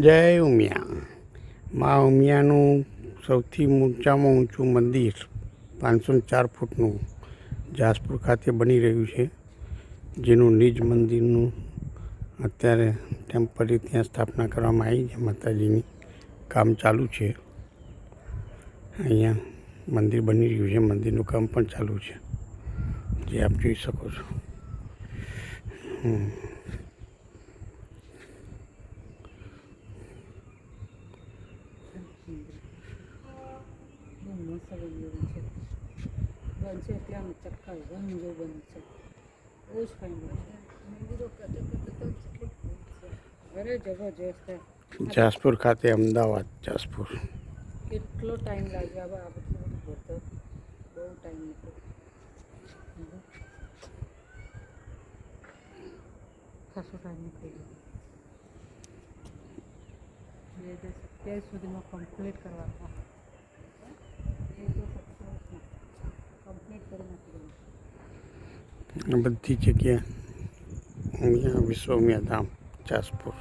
જય ઉમિયા. મા ઉમિયાનું સૌથી ઊંચામાં ઊંચું મંદિર 504 ફૂટનું જાસપુર ખાતે બની રહ્યું છે, જેનું નિજ મંદિરનું અત્યારે ટેમ્પરરી ત્યાં સ્થાપના કરવામાં આવી છે. માતાજીની કામ ચાલુ છે. અહીંયા મંદિર બની રહ્યું છે, મંદિરનું કામ પણ ચાલુ છે, જે આપ જોઈ શકો છો. જાસપુર ખાતે, અમદાવાદ જાસપુર. કેટલો ટાઈમ લાગ્યો હવે આ બધું ભરતો? બહુ ટાઈમ નીકળ્યો, ખાસો ટાઈમ નીકળી ગયો. 2027 સુધીમાં કમ્પ્લીટ કરવા કમ્પ્લીટ કરી નાખી. બધી જગ્યા અહીંયા વિશ્વ ઉમિયા ધામ જાસપુર.